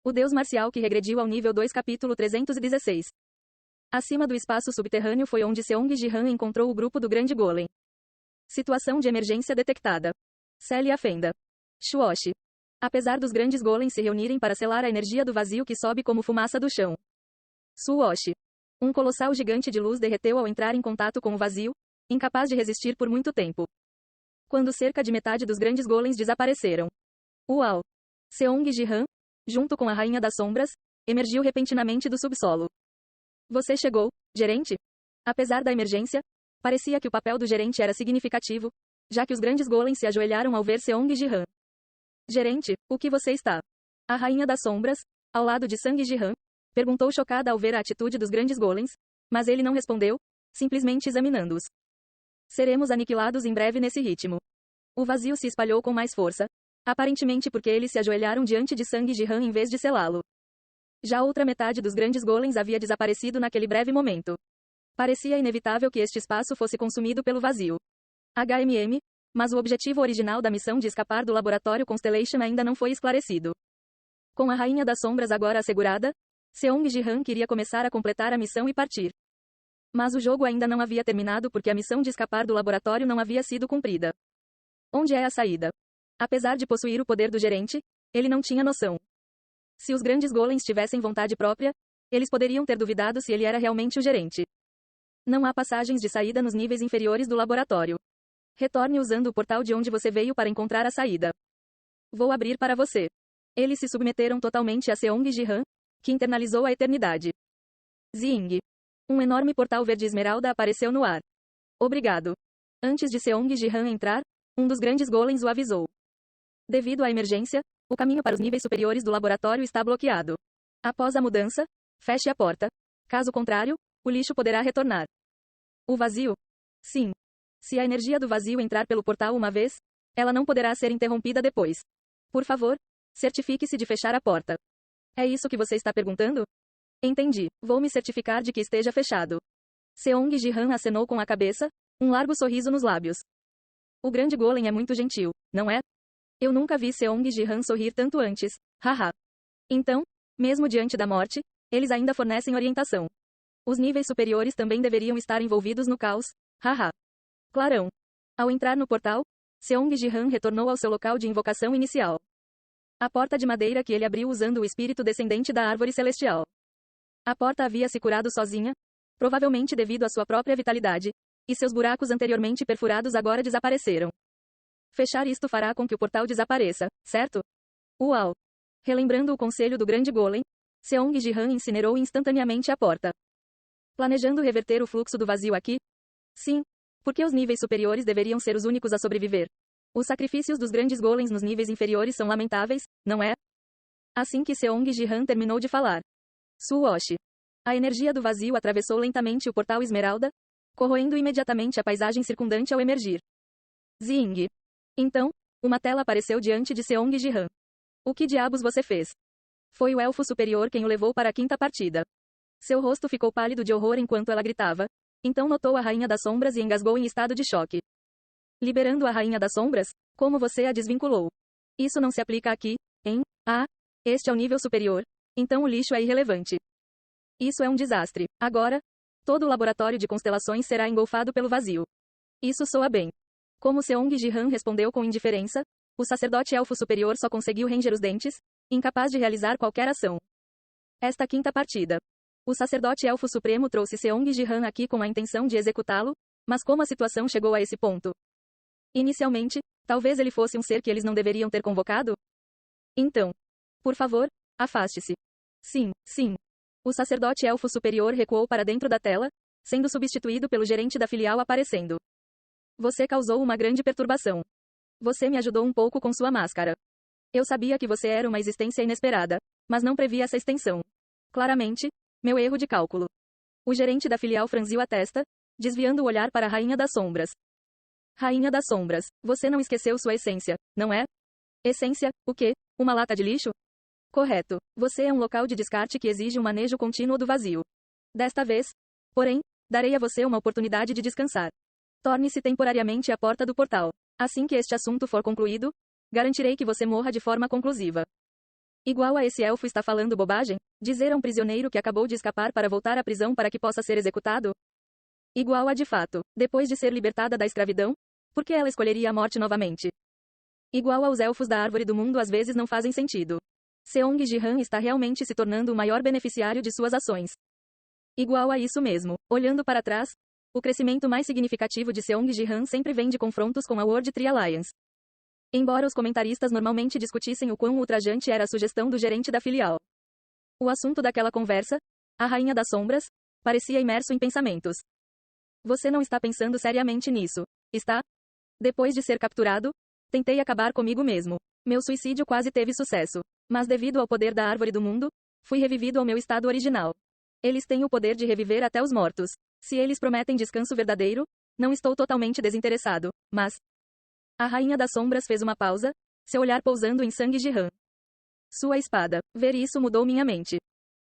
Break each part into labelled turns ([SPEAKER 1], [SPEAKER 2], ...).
[SPEAKER 1] O deus marcial que regrediu ao nível 2 capítulo 316. Acima do espaço subterrâneo foi onde Seong Ji-han encontrou o grupo do grande golem. Situação de emergência detectada. Célia Fenda. Shuoshi. Apesar dos grandes golems se reunirem para selar a energia do vazio que sobe como fumaça do chão. Suoshi. Um colossal gigante de luz derreteu ao entrar em contato com o vazio, incapaz de resistir por muito tempo. Quando cerca de metade dos grandes golems desapareceram. Uau! Seong Ji-han, junto com a Rainha das Sombras, emergiu repentinamente do subsolo. Você chegou, gerente? Apesar da emergência, parecia que o papel do gerente era significativo, já que os grandes golems se ajoelharam ao ver Seong Ji-han. Gerente, o que você está? A Rainha das Sombras, ao lado de Sang Ji-han, perguntou chocada ao ver a atitude dos grandes golems, mas ele não respondeu, simplesmente examinando-os. Seremos aniquilados em breve nesse ritmo. O vazio se espalhou com mais força, aparentemente porque eles se ajoelharam diante de Sang Ji-han em vez de selá-lo. Já outra metade dos grandes golems havia desaparecido naquele breve momento. Parecia inevitável que este espaço fosse consumido pelo vazio. Mas o objetivo original da missão de escapar do laboratório Constellation ainda não foi esclarecido. Com a Rainha das Sombras agora assegurada, Seong Ji-han queria começar a completar a missão e partir. Mas o jogo ainda não havia terminado porque a missão de escapar do laboratório não havia sido cumprida. Onde é a saída? Apesar de possuir o poder do gerente, ele não tinha noção. Se os grandes golems tivessem vontade própria, eles poderiam ter duvidado se ele era realmente o gerente. Não há passagens de saída nos níveis inferiores do laboratório. Retorne usando o portal de onde você veio para encontrar a saída. Vou abrir para você. Eles se submeteram totalmente a Seong Ji-han, que internalizou a eternidade. Zing. Um enorme portal verde esmeralda apareceu no ar. Obrigado. Antes de Seong Ji-han entrar, um dos grandes golems o avisou. Devido à emergência, o caminho para os níveis superiores do laboratório está bloqueado. Após a mudança, feche a porta. Caso contrário, o lixo poderá retornar. O vazio? Sim. Se a energia do vazio entrar pelo portal uma vez, ela não poderá ser interrompida depois. Por favor, certifique-se de fechar a porta. É isso que você está perguntando? Entendi. Vou me certificar de que esteja fechado. Seong Ji-han acenou com a cabeça, um largo sorriso nos lábios. O grande golem é muito gentil, não é? Eu nunca vi Seong Ji-han sorrir tanto antes. Haha. Então, mesmo diante da morte, eles ainda fornecem orientação. Os níveis superiores também deveriam estar envolvidos no caos. Haha. Clarão. Ao entrar no portal, Seong Ji-han retornou ao seu local de invocação inicial. A porta de madeira que ele abriu usando o espírito descendente da árvore celestial. A porta havia se curado sozinha, provavelmente devido à sua própria vitalidade, e seus buracos anteriormente perfurados agora desapareceram. Fechar isto fará com que o portal desapareça, certo? Uau! Relembrando o conselho do grande golem, Seong Ji-han incinerou instantaneamente a porta. Planejando reverter o fluxo do vazio aqui? Sim, porque os níveis superiores deveriam ser os únicos a sobreviver. Os sacrifícios dos grandes golems nos níveis inferiores são lamentáveis, não é? Assim que Seong Ji-han terminou de falar. Suoshi. A energia do vazio atravessou lentamente o portal esmeralda, corroendo imediatamente a paisagem circundante ao emergir. Zing. Então, uma tela apareceu diante de Seong Ji-han. O que diabos você fez? Foi o elfo superior quem o levou para a quinta partida. Seu rosto ficou pálido de horror enquanto ela gritava. Então notou a Rainha das Sombras e engasgou em estado de choque. Liberando a Rainha das Sombras? Como você a desvinculou? Isso não se aplica aqui, hein? Ah, este é o nível superior. Então o lixo é irrelevante. Isso é um desastre. Agora, todo o laboratório de constelações será engolfado pelo vazio. Isso soa bem. Como Seong Ji-han respondeu com indiferença, o sacerdote elfo superior só conseguiu ranger os dentes, incapaz de realizar qualquer ação. Esta quinta partida. O sacerdote elfo supremo trouxe Seong Ji-han aqui com a intenção de executá-lo, mas como a situação chegou a esse ponto? Inicialmente, talvez ele fosse um ser que eles não deveriam ter convocado? Então, por favor, afaste-se. Sim, sim. O sacerdote elfo superior recuou para dentro da tela, sendo substituído pelo gerente da filial aparecendo. Você causou uma grande perturbação. Você me ajudou um pouco com sua máscara. Eu sabia que você era uma existência inesperada, mas não previ essa extensão. Claramente, meu erro de cálculo. O gerente da filial franziu a testa, desviando o olhar para a Rainha das Sombras. Rainha das Sombras, você não esqueceu sua essência, não é? Essência, o quê? Uma lata de lixo? Correto. Você é um local de descarte que exige um manejo contínuo do vazio. Desta vez, porém, darei a você uma oportunidade de descansar. Torne-se temporariamente à porta do portal. Assim que este assunto for concluído, garantirei que você morra de forma conclusiva. Igual a esse elfo está falando bobagem? Dizer a um prisioneiro que acabou de escapar para voltar à prisão para que possa ser executado? Igual a de fato, depois de ser libertada da escravidão? Por que ela escolheria a morte novamente? Igual aos elfos da árvore do mundo às vezes não fazem sentido. Seong Ji-han está realmente se tornando o maior beneficiário de suas ações. Igual a isso mesmo, olhando para trás, o crescimento mais significativo de Seong Ji-han sempre vem de confrontos com a World Tree Alliance. Embora os comentaristas normalmente discutissem o quão ultrajante era a sugestão do gerente da filial. O assunto daquela conversa, a Rainha das Sombras, parecia imerso em pensamentos. Você não está pensando seriamente nisso, está? Depois de ser capturado, tentei acabar comigo mesmo. Meu suicídio quase teve sucesso. Mas devido ao poder da árvore do mundo, fui revivido ao meu estado original. Eles têm o poder de reviver até os mortos. Se eles prometem descanso verdadeiro, não estou totalmente desinteressado, mas... A Rainha das Sombras fez uma pausa, seu olhar pousando em Sang Ji-han. Sua espada. Ver isso mudou minha mente.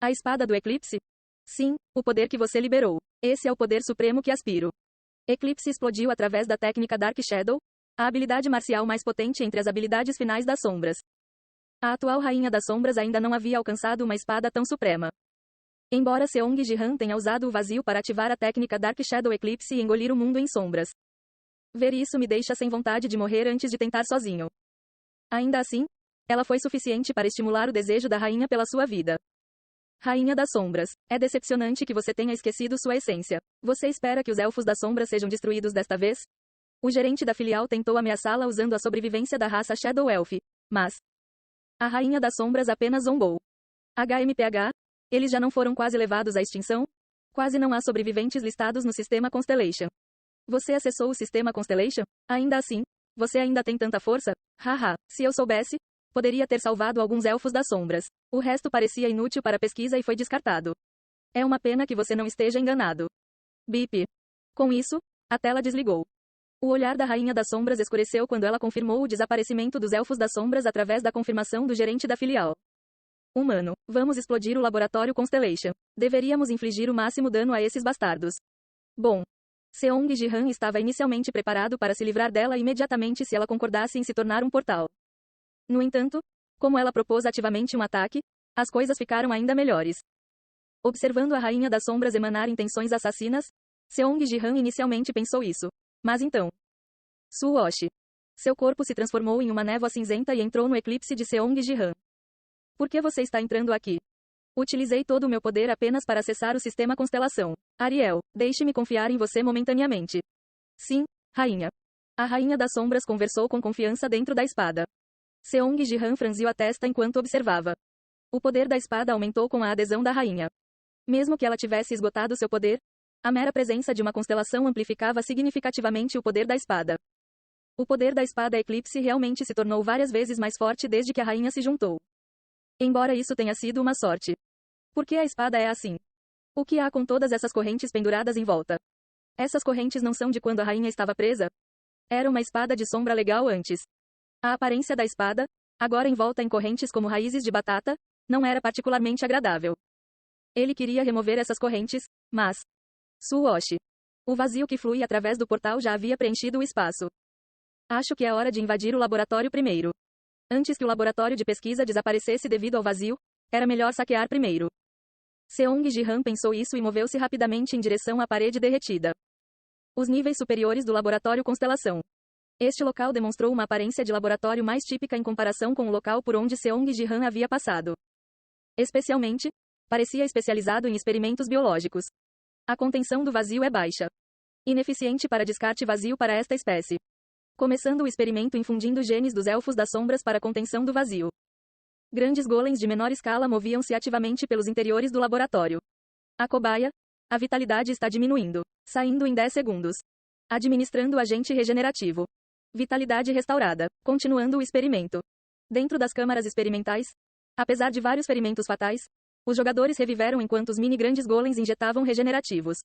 [SPEAKER 1] A espada do Eclipse? Sim, o poder que você liberou. Esse é o poder supremo que aspiro. Eclipse explodiu através da técnica Dark Shadow, a habilidade marcial mais potente entre as habilidades finais das sombras. A atual Rainha das Sombras ainda não havia alcançado uma espada tão suprema. Embora Seong Ji-han tenha usado o vazio para ativar a técnica Dark Shadow Eclipse e engolir o mundo em sombras. Ver isso me deixa sem vontade de morrer antes de tentar sozinho. Ainda assim, ela foi suficiente para estimular o desejo da rainha pela sua vida. Rainha das Sombras, é decepcionante que você tenha esquecido sua essência. Você espera que os elfos das sombras sejam destruídos desta vez? O gerente da filial tentou ameaçá-la usando a sobrevivência da raça Shadow Elf, mas... A Rainha das Sombras apenas zombou. HMPH? Eles já não foram quase levados à extinção? Quase não há sobreviventes listados no sistema Constellation. Você acessou o sistema Constellation? Ainda assim, você ainda tem tanta força? Haha, se eu soubesse, poderia ter salvado alguns elfos das sombras. O resto parecia inútil para pesquisa e foi descartado. É uma pena que você não esteja enganado. Bip. Com isso, a tela desligou. O olhar da Rainha das Sombras escureceu quando ela confirmou o desaparecimento dos Elfos das Sombras através da confirmação do gerente da filial. Humano, vamos explodir o laboratório Constellation. Deveríamos infligir o máximo dano a esses bastardos. Bom. Seong Ji-han estava inicialmente preparado para se livrar dela imediatamente se ela concordasse em se tornar um portal. No entanto, como ela propôs ativamente um ataque, as coisas ficaram ainda melhores. Observando a Rainha das Sombras emanar intenções assassinas, Seong Ji-han inicialmente pensou isso. Mas então... Suoshi. Seu corpo se transformou em uma névoa cinzenta e entrou no eclipse de Seong Ji-han. Por que você está entrando aqui? Utilizei todo o meu poder apenas para acessar o sistema Constelação. Ariel, deixe-me confiar em você momentaneamente. Sim, rainha. A Rainha das Sombras conversou com confiança dentro da espada. Seong Ji-han franziu a testa enquanto observava. O poder da espada aumentou com a adesão da rainha. Mesmo que ela tivesse esgotado seu poder, a mera presença de uma constelação amplificava significativamente o poder da espada. O poder da espada Eclipse realmente se tornou várias vezes mais forte desde que a rainha se juntou. Embora isso tenha sido uma sorte. Por que a espada é assim? O que há com todas essas correntes penduradas em volta? Essas correntes não são de quando a rainha estava presa? Era uma espada de sombra legal antes. A aparência da espada, agora envolta em correntes como raízes de batata, não era particularmente agradável. Ele queria remover essas correntes, mas... Suoshi. O vazio que flui através do portal já havia preenchido o espaço. Acho que é hora de invadir o laboratório primeiro. Antes que o laboratório de pesquisa desaparecesse devido ao vazio, era melhor saquear primeiro. Seong Ji-han pensou isso e moveu-se rapidamente em direção à parede derretida. Os níveis superiores do laboratório Constelação. Este local demonstrou uma aparência de laboratório mais típica em comparação com o local por onde Seong Ji-han havia passado. Especialmente, parecia especializado em experimentos biológicos. A contenção do vazio é baixa. Ineficiente para descarte vazio para esta espécie. Começando o experimento infundindo genes dos elfos das sombras para contenção do vazio. Grandes golems de menor escala moviam-se ativamente pelos interiores do laboratório. A cobaia, a vitalidade está diminuindo, saindo em 10 segundos. Administrando agente regenerativo. Vitalidade restaurada, continuando o experimento. Dentro das câmaras experimentais, apesar de vários ferimentos fatais, os jogadores reviveram enquanto os mini-grandes golems injetavam regenerativos.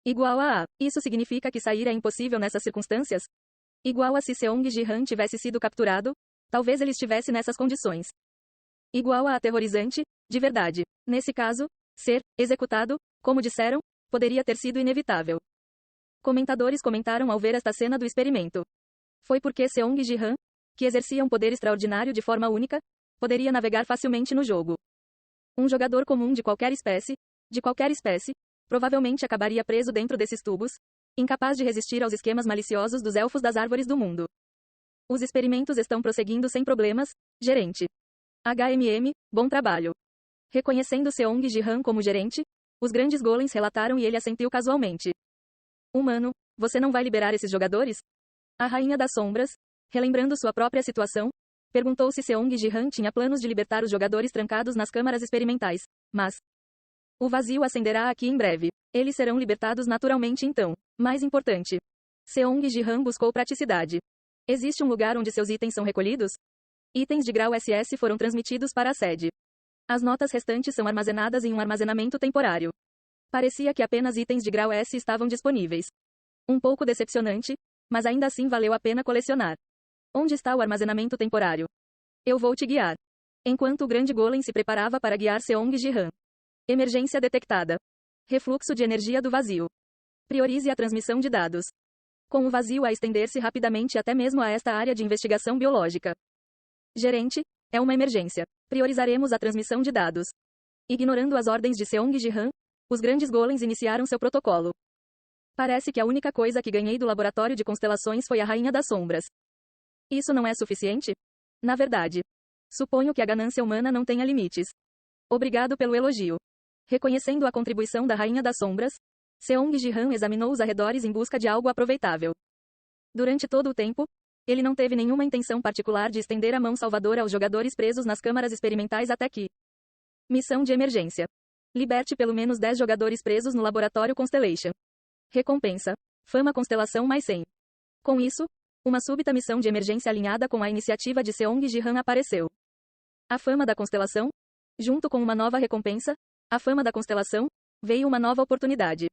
[SPEAKER 1] Igual a... Isso significa que sair é impossível nessas circunstâncias? Igual a se Seong Ji-han tivesse sido capturado, talvez ele estivesse nessas condições. Igual a aterrorizante, de verdade. Nesse caso, ser executado, como disseram, poderia ter sido inevitável. Comentadores comentaram ao ver esta cena do experimento. Foi porque Seong Ji-han, que exercia um poder extraordinário de forma única, poderia navegar facilmente no jogo. Um jogador comum de qualquer espécie, provavelmente acabaria preso dentro desses tubos, incapaz de resistir aos esquemas maliciosos dos elfos das árvores do mundo. Os experimentos estão prosseguindo sem problemas, gerente. Bom trabalho. Reconhecendo Seong Ji-han como gerente, os grandes golems relataram e ele assentiu casualmente. Humano, você não vai liberar esses jogadores? A Rainha das Sombras, relembrando sua própria situação, perguntou se Seong Ji-han tinha planos de libertar os jogadores trancados nas câmaras experimentais, mas o vazio acenderá aqui em breve. Eles serão libertados naturalmente então. Mais importante. Seong Ji-han buscou praticidade. Existe um lugar onde seus itens são recolhidos? Itens de grau SS foram transmitidos para a sede. As notas restantes são armazenadas em um armazenamento temporário. Parecia que apenas itens de grau S estavam disponíveis. Um pouco decepcionante, mas ainda assim valeu a pena colecionar. Onde está o armazenamento temporário? Eu vou te guiar. Enquanto o grande golem se preparava para guiar Seong Ji-han. Emergência detectada. Refluxo de energia do vazio. Priorize a transmissão de dados. Com o vazio a estender-se rapidamente até mesmo a esta área de investigação biológica. Gerente, é uma emergência. Priorizaremos a transmissão de dados. Ignorando as ordens de Seong Ji-han, os grandes golems iniciaram seu protocolo. Parece que a única coisa que ganhei do laboratório de constelações foi a Rainha das Sombras. Isso não é suficiente? Na verdade. Suponho que a ganância humana não tenha limites. Obrigado pelo elogio. Reconhecendo a contribuição da Rainha das Sombras, Seong Ji-han examinou os arredores em busca de algo aproveitável. Durante todo o tempo, ele não teve nenhuma intenção particular de estender a mão salvadora aos jogadores presos nas câmaras experimentais até que. Missão de emergência. Liberte pelo menos 10 jogadores presos no laboratório Constellation. Recompensa. Fama Constelação mais 100. Com isso, uma súbita missão de emergência alinhada com a iniciativa de Seong Ji-han apareceu. A fama da constelação? Junto com uma nova recompensa, a fama da constelação, veio uma nova oportunidade.